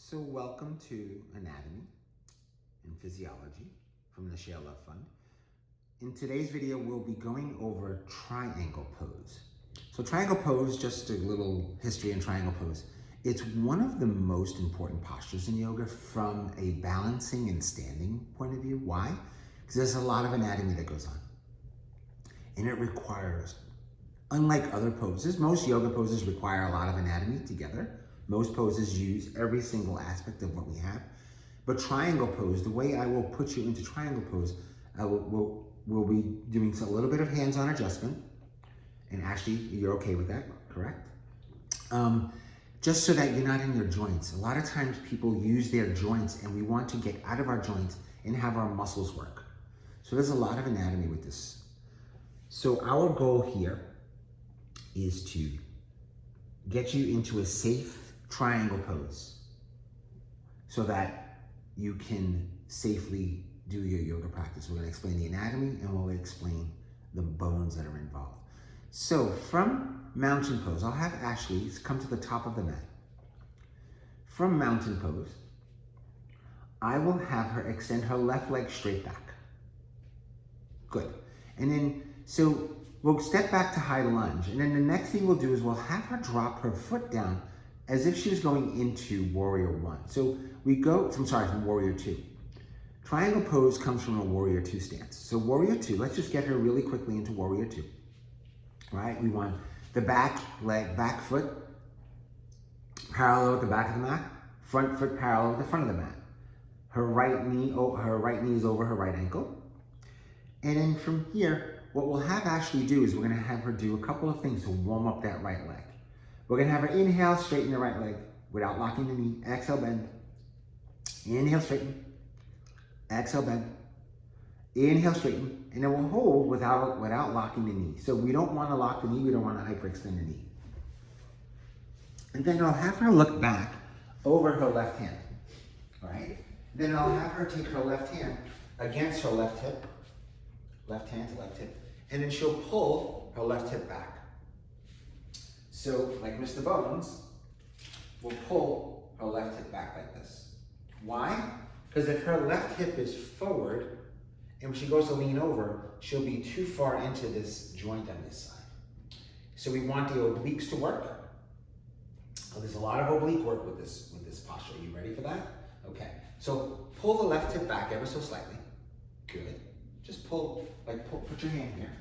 So welcome to Anatomy and Physiology from the ShareLove.Fund. In today's video, we'll be going over triangle pose. So triangle pose, just a little history in triangle pose. It's one of the most important postures in yoga from a balancing and standing point of view. Why? Because there's a lot of anatomy that goes on. And it requires, unlike other poses, most yoga poses require a lot of anatomy together. Most poses use every single aspect of what we have. But triangle pose, the way I will put you into triangle pose, we'll be doing a little bit of hands-on adjustment. And Ashley, you're okay with that, correct? Just so that you're not in your joints. A lot of times people use their joints and we want to get out of our joints and have our muscles work. So there's a lot of anatomy with this. So our goal here is to get you into a safe triangle pose so that you can safely do your yoga practice. We're going to explain the anatomy and we'll explain the bones that are involved. So from mountain pose, I'll have Ashley come to the top of the mat. From mountain pose, I will have her extend her left leg straight back. Good. And then, so we'll step back to high lunge. And then the next thing we'll do is we'll have her drop her foot down as if she was going into warrior one. So we go, from warrior two. Triangle pose comes from a warrior two stance. So warrior two, let's just get her really quickly into warrior two. All right, we want the back leg, back foot parallel with the back of the mat, front foot parallel with the front of the mat. Her right knee is over her right ankle. And then from here, what we'll have Ashley do is we're gonna have her do a couple of things to warm up that right leg. We're gonna have her inhale, straighten the right leg without locking the knee. Exhale, bend. Inhale, straighten. Exhale, bend. Inhale, straighten. And then we'll hold without locking the knee. So we don't wanna lock the knee, we don't wanna hyperextend the knee. And then I'll have her look back over her left hand, all right? Then I'll have her take her left hand against her left hip, left hand to left hip, and then she'll pull her left hip back. So, like Mr. Bones, we'll pull her left hip back like this. Why? Because if her left hip is forward, and when she goes to lean over, she'll be too far into this joint on this side. So we want the obliques to work. Oh, there's a lot of oblique work with this posture. Are you ready for that? Okay. So pull the left hip back ever so slightly. Good. Just pull, put your hand here,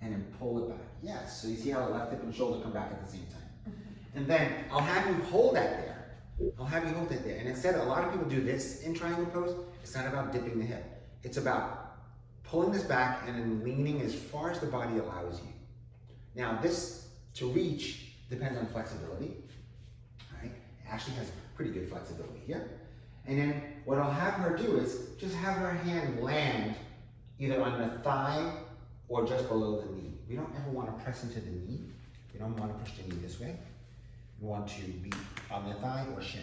and then pull it back. Yes, so you see how the left hip and shoulder come back at the same time. And then I'll have you hold that there. I'll have you hold that there. And instead, a lot of people do this in triangle pose. It's not about dipping the hip. It's about pulling this back and then leaning as far as the body allows you. Now this, to reach, depends on flexibility. All right, Ashley has pretty good flexibility here. And then what I'll have her do is just have her hand land either on the thigh or just below the knee. We don't ever want to press into the knee. We don't want to push the knee this way. We want to be on the thigh or shin.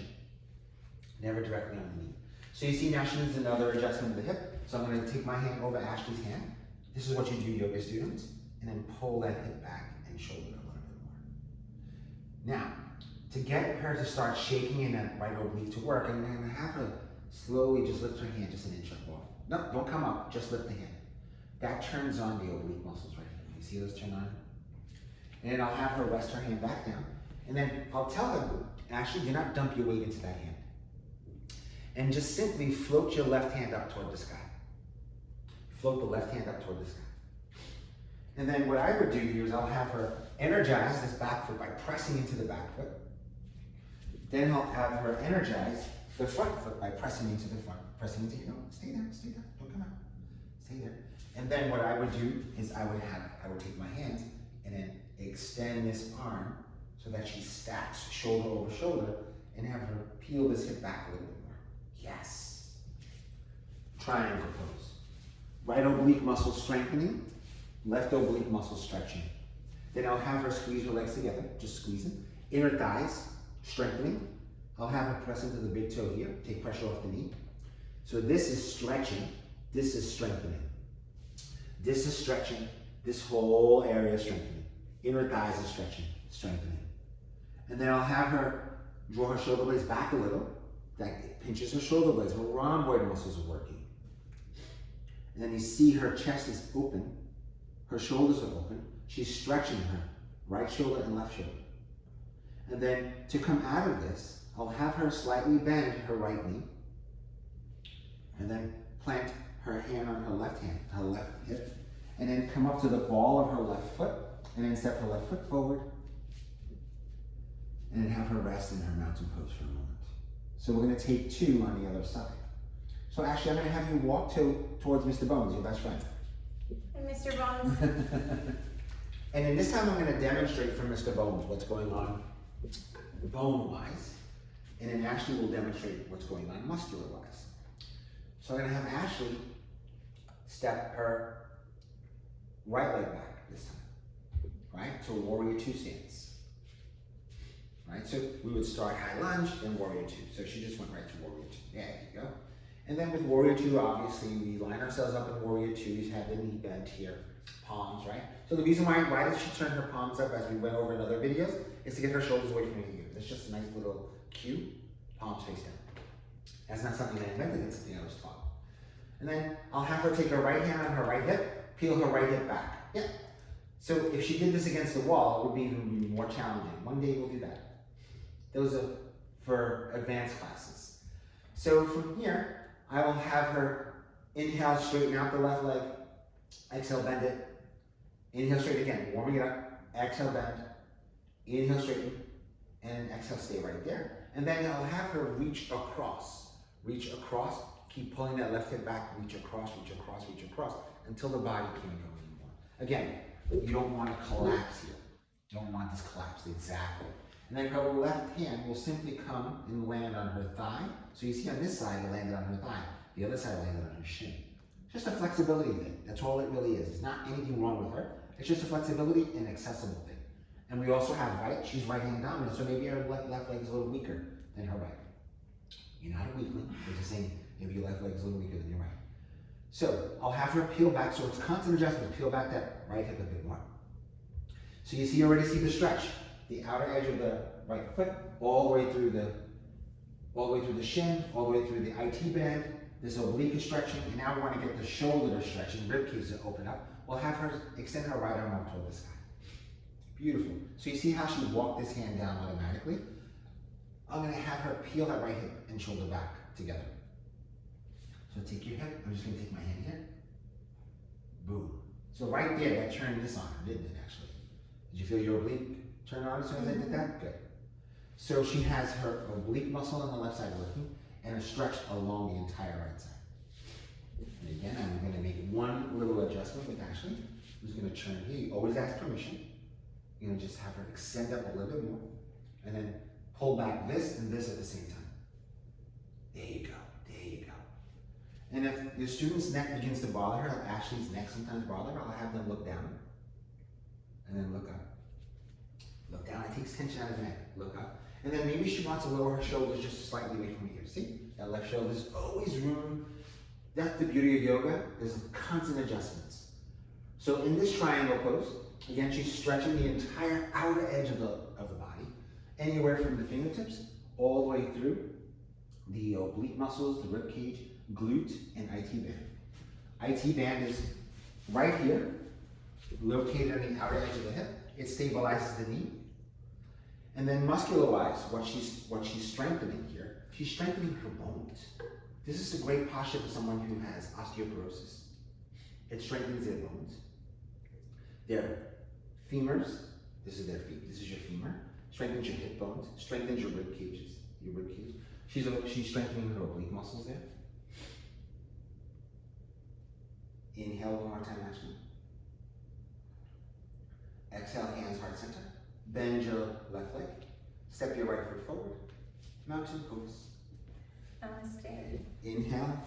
Never directly on the knee. So you see now she needs another adjustment of the hip. So I'm going to take my hand over Ashley's hand. This is what you do, yoga students. And then pull that hip back and shoulder a little bit more. Now, to get her to start shaking in that right oblique to work, I'm going to have her slowly just lift her hand just an inch up off. No, don't come up, just lift the hand. That turns on the oblique muscles right here. You see those turn on? And then I'll have her rest her hand back down. And then I'll tell her, Ashley, do not dump your weight into that hand. And just simply float your left hand up toward the sky. Float the left hand up toward the sky. And then what I would do here is I'll have her energize this back foot by pressing into the back foot. Then I'll have her energize the front foot by pressing into the front. Pressing into, stay there, don't come out. Stay there. And then what I would do is I would take my hands and then extend this arm so that she stacks shoulder over shoulder and have her peel this hip back a little bit more. Yes. Triangle pose. Right oblique muscle strengthening, left oblique muscle stretching. Then I'll have her squeeze her legs together, just squeezing. Inner thighs, strengthening. I'll have her press into the big toe here, take pressure off the knee. So this is stretching, this is strengthening. This is stretching, this whole area is strengthening. Inner thighs is stretching, strengthening. And then I'll have her draw her shoulder blades back a little, That pinches her shoulder blades, her rhomboid muscles are working. And then you see her chest is open, her shoulders are open. She's stretching her right shoulder and left shoulder. And then to come out of this, I'll have her slightly bend her right knee, and then plant her hand on her left hip, and then come up to the ball of her left foot, and then step her left foot forward, and then have her rest in her mountain pose for a moment. So we're going to take 2 on the other side. So Ashley, I'm going to have you walk towards Mr. Bones, your best friend. Hey, Mr. Bones. And then this time I'm going to demonstrate for Mr. Bones what's going on bone-wise, and then Ashley will demonstrate what's going on muscular-wise. So I'm going to have Ashley step her right leg back this time, right? To a Warrior 2 stance, right? So we would start high lunge, then Warrior 2. So she just went right to Warrior 2. There you go. And then with Warrior 2, obviously, we line ourselves up in Warrior 2. We have the knee bent here, palms, right? So the reason why did she turn her palms up as we went over in other videos is to get her shoulders away from her ears. It's just a nice little cue, palms face down. That's not something I invented, it's something I was taught. And then I'll have her take her right hand on her right hip, peel her right hip back. Yeah. So if she did this against the wall, it would be even more challenging. One day we'll do that. Those are for advanced classes. So from here, I will have her inhale, straighten out the left leg, exhale, bend it, inhale, straighten again, warming it up, exhale, bend, inhale, straighten, and exhale, stay right there. And then I'll have her reach across, keep pulling that left hip back, reach across, until the body can't go anymore. Again, you don't want to collapse here. You don't want this collapse, exactly. And then her left hand will simply come and land on her thigh. So you see on this side, it landed on her thigh. The other side landed on her shin. Just a flexibility thing. That's all it really is. It's not anything wrong with her. It's just a flexibility and accessible thing. And we also have right, she's right hand dominant, so maybe her left leg is a little weaker than her right. You're not a weakling, we're just saying maybe your left leg is a little weaker than your right. So I'll have her peel back, so it's constant adjustment, peel back that right hip a bit more. So you already see the stretch, the outer edge of the right foot, all the way through the shin, all the way through the IT band. This oblique is stretching, and now we want to get the shoulder to stretch and rib cage to open up. We'll have her extend her right arm up toward the sky. Beautiful. So you see how she walked this hand down automatically? I'm going to have her peel that right hip and shoulder back together. So take your hip. I'm just going to take my hand here. Boom. So right there, that turned this on, didn't it, actually? Did you feel your oblique turn on as soon as I did that? Good. So she has her oblique muscle on the left side working and a stretch along the entire right side. And again, I'm going to make one little adjustment with Ashley, who's going to turn here. You always ask permission. You're going to just have her extend up a little bit more and then pull back this and this at the same time. There you go. There you go. And if your student's neck begins to bother her, like Ashley's neck sometimes bothers her, I'll have them look down and then look up. Look down. It takes tension out of the neck. Look up. And then maybe she wants to lower her shoulders just slightly away from here. See? That left shoulder, there's always room. That's the beauty of yoga. There's constant adjustments. So in this triangle pose, again, she's stretching the entire outer edge of the body, anywhere from the fingertips all the way through the oblique muscles, the rib cage, glute, and IT band. IT band is right here, located on the outer edge of the hip. It stabilizes the knee. And then muscular-wise, what she's strengthening here, she's strengthening her bones. This is a great posture for someone who has osteoporosis. It strengthens their bones. Their femurs, this is their feet, this is your femur. Strengthens your hip bones, strengthens your rib cages, She's strengthening her oblique muscles there. Inhale one more time, Ashley. Exhale, hands heart center. Bend your left leg. Step your right foot forward. Mountain pose. Namaste. Inhale.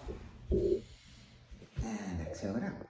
And exhale it out.